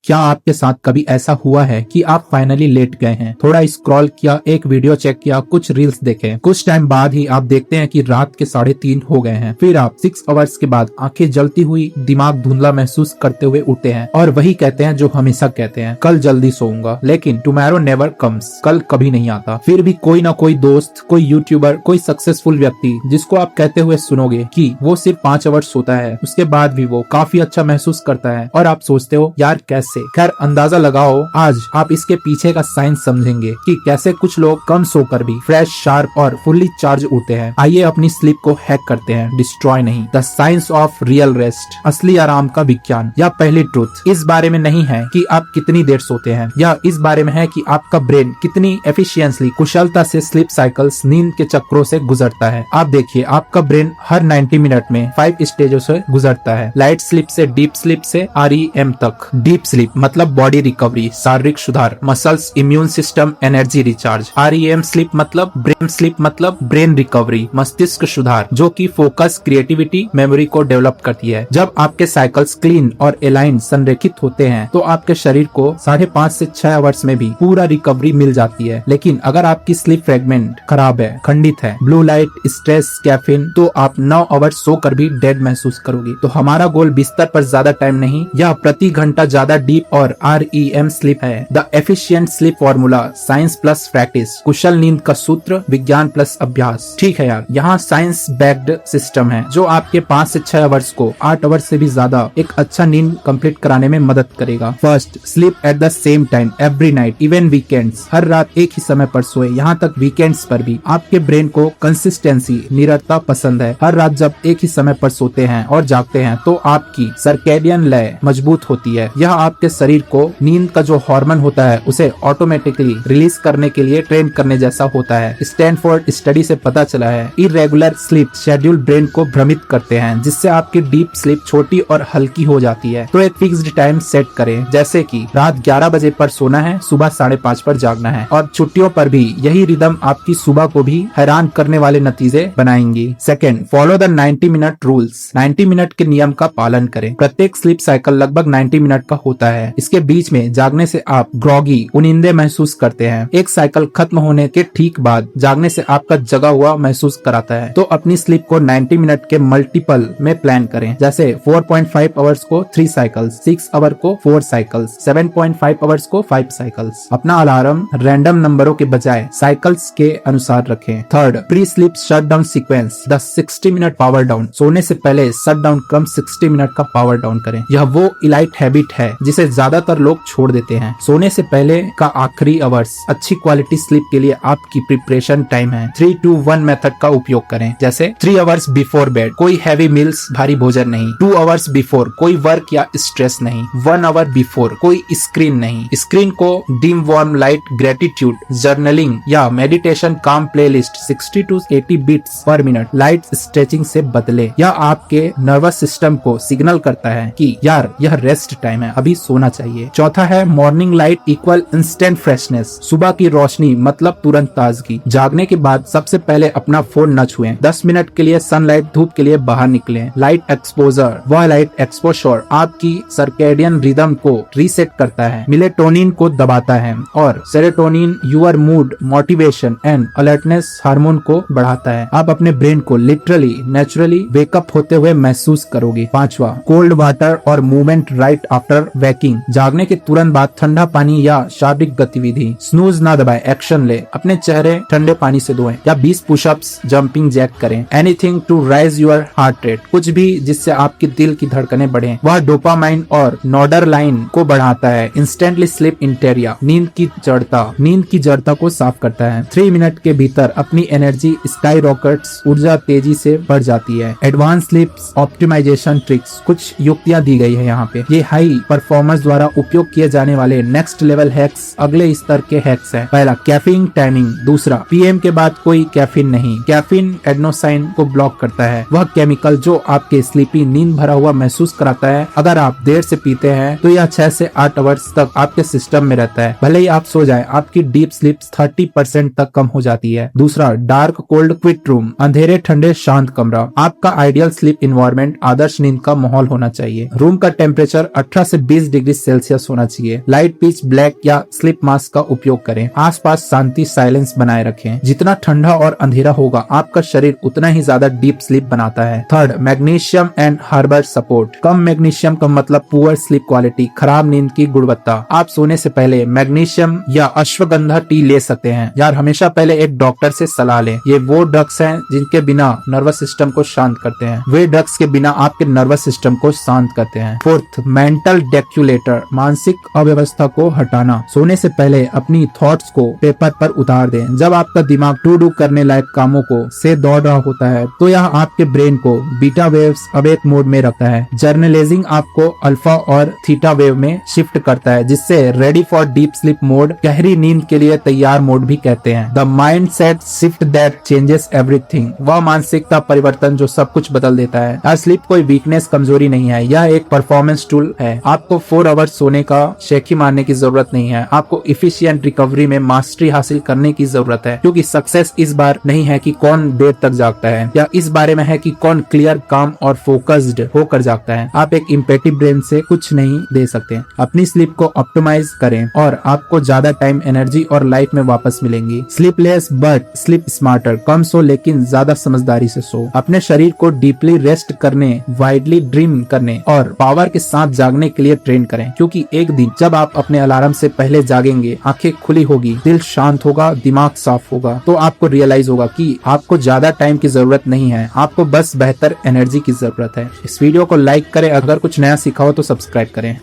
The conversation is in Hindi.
क्या आपके साथ कभी ऐसा हुआ है कि आप फाइनली लेट गए हैं, थोड़ा स्क्रॉल किया, एक वीडियो चेक किया, कुछ रील्स देखे, कुछ टाइम बाद ही आप देखते हैं कि रात के 3:30 हो गए हैं। फिर आप 6 आवर्स के बाद आंखें जलती हुई, दिमाग धुंधला महसूस करते हुए उठते हैं और वही कहते हैं जो हमेशा कहते हैं, कल जल्दी सोऊंगा। लेकिन टुमारो नेवर कम्स, कल कभी नहीं आता। फिर भी कोई ना कोई दोस्त, कोई यूट्यूबर, कोई सक्सेसफुल व्यक्ति जिसको आप कहते हुए सुनोगे कि वो सिर्फ 5 आवर्स सोता है, उसके बाद भी वो काफी अच्छा महसूस करता है और आप सोचते हो यार कैसे। खैर अंदाजा लगाओ, आज आप इसके पीछे का साइंस समझेंगे कि कैसे कुछ लोग कम सोकर भी फ्रेश, शार्प और फुल्ली चार्ज उठते हैं। आइए अपनी स्लीप को हैक करते हैं, डिस्ट्रॉय नहीं। The science of real rest, असली आराम का विज्ञान। या पहली ट्रूथ इस बारे में नहीं है कि आप कितनी देर सोते हैं, या इस बारे में है कि आपका ब्रेन कितनी एफिशिएंटली, कुशलता से स्लीप साइकिल्स, नींद के चक्रों से गुजरता है। आप देखिए, आपका ब्रेन हर 90 मिनट में 5 स्टेजों से गुजरता है। लाइट स्लीप से डीप स्लीप से REM तक। डीप स्लीप मतलब बॉडी रिकवरी, शारीरिक सुधार, muscles, immune system, energy recharge. REM sleep मतलब ब्रेन स्लीप मतलब ब्रेन रिकवरी, मस्तिष्क सुधार, जो कि फोकस, क्रिएटिविटी, मेमोरी को डेवलप करती है। जब आपके साइकिल्स क्लीन और अलाइन, संरेखित होते हैं तो आपके शरीर को 5.5 से 6 आवर्स में भी पूरा रिकवरी मिल जाती है। लेकिन अगर आपकी स्लीप फ्रेगमेंट खराब है, खंडित है, ब्लू लाइट, स्ट्रेस, कैफीन, तो आप 9 आवर्स सोकर भी डेड महसूस करोगे। तो हमारा गोल बिस्तर पर ज्यादा टाइम नहीं, या प्रति घंटा ज्यादा डीप और REM स्लीप है। The efficient sleep formula, science plus practice, कुशल नींद का सूत्र, विज्ञान प्लस अभ्यास। ठीक है यार, यहाँ साइंस बैक्ड सिस्टम है जो आपके 5 से 6 आवर्स को 8 आवर्स से भी ज्यादा एक अच्छा नींद कंप्लीट कराने में मदद करेगा। First, sleep at the same time every night, even weekends. हर रात एक ही समय पर सोए, यहाँ तक वीकेंड्स पर भी। आपके ब्रेन को कंसिस्टेंसी, निरंतरता पसंद है। हर रात जब एक ही समय पर सोते हैं और जागते हैं तो आपकी सर्कैडियन लय मजबूत होती है। यह आपके शरीर को नींद का जो हार्मोन होता है उसे ऑटोमेटिकली रिलीज करने के लिए ट्रेन करने जैसा होता है। स्टैनफोर्ड स्टडी से पता चला है, इरेगुलर स्लीप शेड्यूल ब्रेन को भ्रमित करते हैं, जिससे आपकी डीप स्लीप छोटी और हल्की हो जाती है। तो एक फिक्स्ड टाइम सेट करें, जैसे कि रात 11 बजे पर सोना है, सुबह 5:30 पर जागना है। और छुट्टियों पर भी यही रिदम आपकी सुबह को भी हैरान करने वाले नतीजे बनाएंगी। Second, follow the 90 minute rules. 90 minute के नियम का पालन करें। प्रत्येक स्लीप साइकिल लगभग 90 मिनट का होता है। इसके बीच में जागने से आप ग्रॉगी, उनिंदे महसूस करते हैं। एक साइकिल खत्म होने के ठीक बाद जागने से आपका जगा हुआ महसूस कराता है। तो अपनी स्लीप को 90 मिनट के मल्टीपल में प्लान करें, जैसे 4.5 आवर्स को 3 साइकिल्स, 6 आवर को 4 साइकिल्स, 7.5 आवर्स को 5 साइकिल्स। अपना अलार्म रैंडम नंबरों के बजाय साइकिल्स के अनुसार रखें। Third, pre sleep shut down sequence, the 60 minute power down. सोने से पहले शट डाउन क्रम 60 मिनट का पावर डाउन करें। यह वो इलाइट हैबिट है जिसे ज्यादातर लोग छोड़ देते हैं। सोने से पहले का आखिरी आवर्स अच्छी क्वालिटी स्लीप के लिए आपकी प्रिपरेशन टाइम है। 3-2-1 मेथड का उपयोग करें, जैसे 3 आवर्स बिफोर बेड, कोई हैवी मील्स, भारी भोजन नहीं। 2 आवर्स बिफोर, कोई वर्क या स्ट्रेस नहीं। 1 आवर बिफोर, कोई स्क्रीन नहीं। स्क्रीन को dim warm light, gratitude, journaling या meditation calm playlist 60 to 80 beats per minute, light stretching से बदले। यह आपके नर्वस सिस्टम को सिग्नल करता है कि यार यह रेस्ट टाइम है, अभी सोना चाहिए। चौथा है, morning light equal instant freshness. सुबह की रोशनी मतलब तुरंत ताजगी। जागने के बाद सबसे पहले अपना फोन न छुएं। 10 मिनट के लिए सनलाइट, धूप के लिए बाहर निकलें। लाइट एक्सपोजर, वह लाइट एक्सपोजर आपकी सर्कैडियन रिदम को रीसेट करता है, मेलेटोनिन को दबाता है और serotonin, your mood, motivation and alertness hormone को बढ़ाता है। आप अपने ब्रेन को लिटरली, नेचुरली वेकअप होते हुए महसूस करोगे। पांचवा, कोल्ड वाटर और मूवमेंट राइट आफ्टर वेकिंग। जागने के तुरंत बाद ठंडा पानी या शारीरिक गतिविधि। स्नूज ना दबाएं, एक्शन ले। अपने चेहरे ठंडे पानी से धोएं या 20 पुशअप्स, जंपिंग जैक करें। Anything to raise your heart rate, कुछ भी जिससे आपके दिल की धड़कनें बढ़े। वह डोपामाइन और नोडरलाइन को बढ़ाता है। इंस्टेंटली स्लीप इंटेरिया, नींद की जड़ता को साफ करता है। 3 मिनट के भीतर अपनी एनर्जी स्काई रॉकेट्स, ऊर्जा तेजी से बढ़ जाती है। एडवांस स्लीप ऑप्टिमाइजेशन ट्रिक्स, कुछ युक्तियां दी गई है यहाँ पे। ये हाई परफॉर्मर्स द्वारा उपयोग किए जाने वाले नेक्स्ट लेवल हैक्स, अगले स्तर के हैक्स है। पहला, कैफीन टाइमिंग। दूसरा, PM के बाद कोई कैफीन नहीं। कैफीन एडेनोसाइन को ब्लॉक करता है, वह केमिकल जो आपके स्लीपी, नींद भरा हुआ महसूस कराता है। अगर आप देर से पीते हैं तो यह 6 से 8 आवर्स तक आपके सिस्टम में रहता है। भले ही आप सो जाएं, आपकी डीप स्लीप 30% तक कम हो जाती है। दूसरा, डार्क कोल्ड क्विट रूम, अंधेरे ठंडे शांत कमरा। आपका आइडियल स्लीप इन्वायरमेंट, आदर्श नींद का माहौल होना चाहिए। रूम का टेम्परेचर 18 से 20 डिग्री सेल्सियस होना चाहिए। लाइट पिच ब्लैक या स्लीप मास्क का उपयोग करें। आसपास शांति साइलेंस बनाए रखें। जितना ठंडा और अंधेरा होगा आपका शरीर उतना ही ज्यादा डीप स्लीप बनाता है। Third, magnesium and herbal support. Come magnesium का मतलब पुअर स्लीप क्वालिटी, खराब नींद की गुणवत्ता। आप सोने से पहले मैग्नीशियम या अश्वगंधा टी ले सकते हैं। यार हमेशा पहले एक डॉक्टर से सलाह लें। ये वो ड्रग्स हैं जिनके बिना नर्वस सिस्टम को शांत करते हैं। वे ड्रग्स के बिना आपके नर्वस सिस्टम को शांत करते हैं। फोर्थ, मेंटल डेक्यूलेटर, मानसिक अव्यवस्था को हटाना। सोने से पहले अपनी थॉट्स को पेपर पर उतार दें। जब आपका दिमाग टू डू करने लायक कामों को से दौड़ रहा होता है तो यह आपके ब्रेन को बीटा वेव्स अवेक मोड में रखता है। जर्नलिजिंग आपको अल्फा और थीटा वेव में शिफ्ट करता है, जिससे ready for deep sleep mode, गहरी नींद के लिए तैयार मोड भी कहते हैं। The mind set shift that changes everything, वह मानसिकता परिवर्तन जो सब कुछ बदल देता है। यार स्लीप कोई वीकनेस कमजोरी नहीं है, यह एक परफॉर्मेंस टूल है। आपको 4 आवर्स सोने का शेखी मारने की जरूरत नहीं है। आपको इफिशिएंट रिकवरी में मास्टरी हासिल करने की जरूरत है, क्योंकि सक्सेस इस बार नहीं है कि कौन देर तक जागता है, या इस बारे में है कि कौन क्लियर, काम और फोकस्ड होकर जागता है। आप एक इम्पेटिव ब्रेन से कुछ नहीं दे सकते। अपनी स्लीप को ऑप्टिमाइज करें और आपको ज्यादा टाइम, एनर्जी और लाइफ में वापस मिलेंगी। Sleep less but sleep smarter, कम सो लेकिन ज्यादा समझदारी से सो। अपने शरीर को डीपली रेस्ट करने, वाइडली ड्रीम करने और पावर के साथ जागने के लिए ट्रेन करें, क्योंकि एक दिन जब आप अपने अलार्म से पहले जागेंगे, आंखें खुली होगी, दिल शांत होगा, दिमाग साफ होगा, तो आपको रियलाइज होगा कि आपको ज्यादा टाइम की जरूरत नहीं है, आपको बस बेहतर एनर्जी की जरूरत है। इस वीडियो को लाइक करें, अगर कुछ नया सीखा हो तो सब्सक्राइब करें।